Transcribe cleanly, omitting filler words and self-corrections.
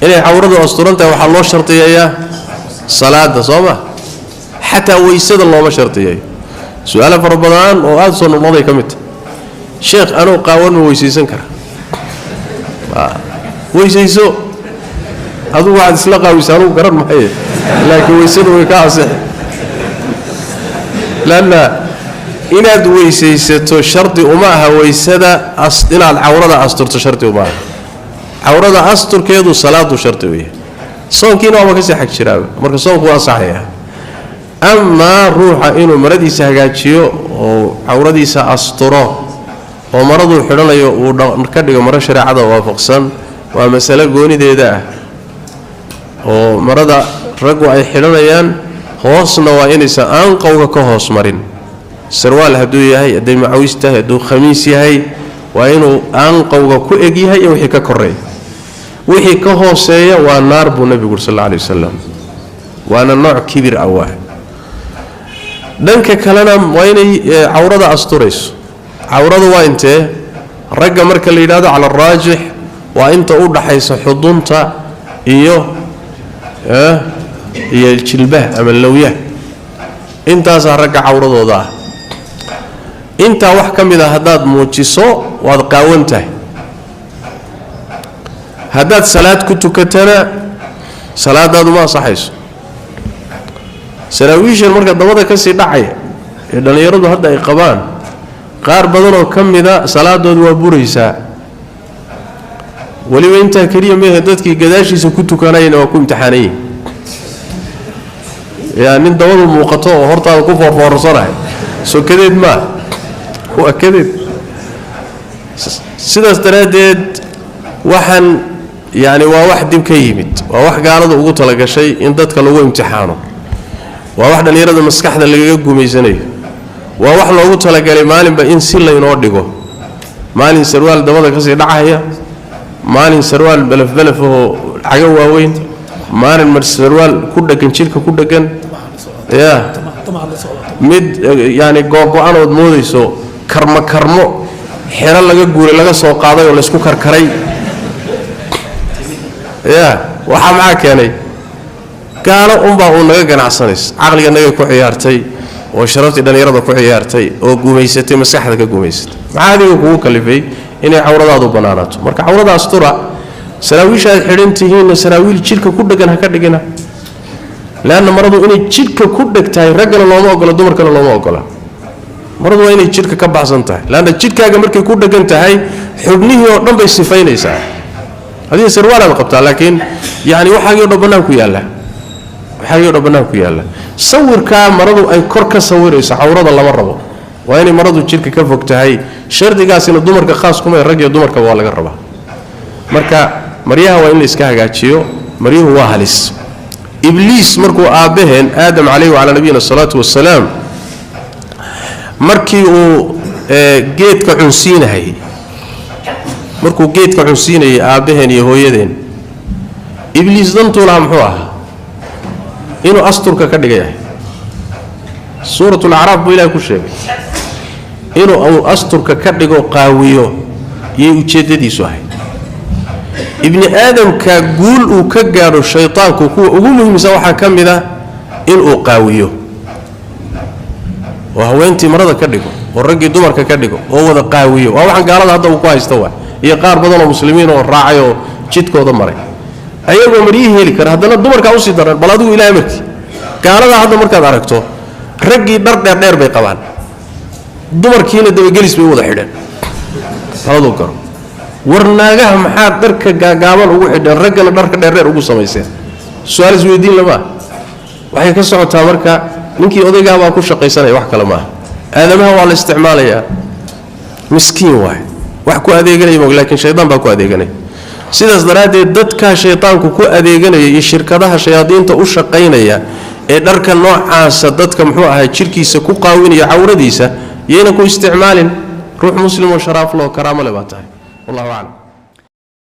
إني عورضه أسطورنته وحلو شرطية صلاة صومة حتى ويسد الله ما شرطية سؤال فربضان وأصلا الماضي كمت شيخ أنا قاون ويسيسن كره ويسيسو هذا واحد سلقة ويسارو قرن محيه لكن ويسيسو ويكاسه لأن إن ويسيسو شرطي وماها ويسدا إن العورة أسطر شرطي وماها عورة أسطر كيدو صلاة شرطي ويه صون كينو ما كسي حق شراب مركز صون هو صحيح أما روح إنه مردي سهجاتيو وعورة سأسطره ومرضو حرنا ونكدق مرة شرعة وافقسن ومسألة قوني ده ومرض رجوا أي حرنا يان هوسنا وإنسا أنقوا كهوس مرين سروال هدو يهي أدي معويسته هدو خميس يهي وإنه أنقوا كأجي هي وحي ككري وحي كهوسية والنار بالنبي صلى الله عليه وسلم وأنا نوع كبير أواه دنك كلنا ويني عورة أسطوريس عورة وأنت رجع مركل الإرادة على الراجح وأنت أود حيث حضنت إيوه هي الشلبة أم اللوية أنت رجع عورة ذا أنت وحكم إذا هداد موجسو وقاونته هداد صلاة كنت كتنا صلاة هذا ما صحيح سلاويش المركز ضوضة كسي دعي إذا يرد هذا إقبان qaar badan oo kamida salaadoodu waa buraysaa waliba inta kaliya meeha dadkii gadaashiisa ku tukanayna waa ku imtixaanay nin dawadu muuqato oo hortaada ku foorfoorsanay soo kadeed ma waa kadeed sidaas daraadeed waxaan waa wax dib ka yimid waa wax gaalada ugu tala gashay in dadka lagu imtixaano waa wax dhalinyarada maskaxda lagaga guumeysanayo waa wax loogu tala galay maalinba in si la inoo dhigo maalin sarwaal dabada ka sii dhacaya maalin sarwaal balaf oo caga waaweyn maalin mar sarwaal ku dhagan jirka ku dhagan mid googo'an oo moodayso karmo xero laga guuray laga soo qaaday oo la isku karkaray waxa ma keenay gaalo baa uu naga ganacsanays aqliga naga ku ciyaartay oo sharafti dhalinyarada ku ciyaartay oo guumeysatay maskaxda ka guumeysatay maxaadiga kugu kalifay inay cawradaadu banaanato marka cawrada astura saraawiisha xirintihiina saraawiil jirka ku dhagan ha ka dhigina laana maradu inay jirka ku dhagtahay ragana looma ogolo dumarkana looma ogolo maradu waa inay jirka ka baxsan tahay laana jirkaaga markay ku dhagan tahay xubnihii oo dhan bay sifaynaysaa hadii sarwaal qabtaa laakiin waxaagii oo dhan ku yaala ku yaala sawirka maradu ay kor ka sawirayso cawrada lama rabo waa inay maradu jirka ka fogtahay shardigaasina dumarka khaas kuma rag iyo dumarka waa laga rabaa marka maryaha waa in la iska hagaajiyo maryuhu waa halis ibliis markuu aabaheen aadam alayhi wa ala nabiyina salatu wassalaam markii uu geedka cunsiinahay markuu geedka cunsiinay aabaheen iyo hooyadeen ibliis dantu la muxuu ahaa inuu asturka ka dhigay suuratul a'raaf buu ilaahay ku sheegay inuu asturka ka dhigo qaawiyo iyo ujeedadiisu ahay ibni aadamka guul uu ka gaaro shaytaanku kuwa ugu muhiimsan waxa kamida inuu qaawiyo oo haweentii marada ka dhigo oo ragii dumarka ka dhigo oo wada qaawiyo waa waxan gaalada hadda uu ku haysto waa iyo qaar badan oo muslimiin oo raacay oo jidkooda maray ayagoo mariyay heli kara hadana dumarka u sii daran bal adigu ilaahay markii gaalada hadda markaad aragto ragii dhar dheer bay qabaan dumarkiina dabagelis bay wada xidhan taladu garo warnaagaha maxaa dharka gaagaaban ugu xidhan ragana dharka dheer ugu sameeyeen su'aal isweydiin lama waxay ka socotaa marka ninkii odayga baa ku shaqaysanay wax kale ma aadamaha waa la isticmaalayaa miskiin waay wax ku adeeganay laakiin shaydaan baa ku adeeganay sidaas daraadeed dadka shaytaanku ku adeeganaya iyo shirkadaha shayaadiinta u shaqaynaya ee dharka noocaas dadka muxuu ahaa jirkiisa ku qaawinaya cawradiisa yeena ku isticmaalin ruux muslim oo sharaaf loo karaamo leh baa tahay wallahu a'lam.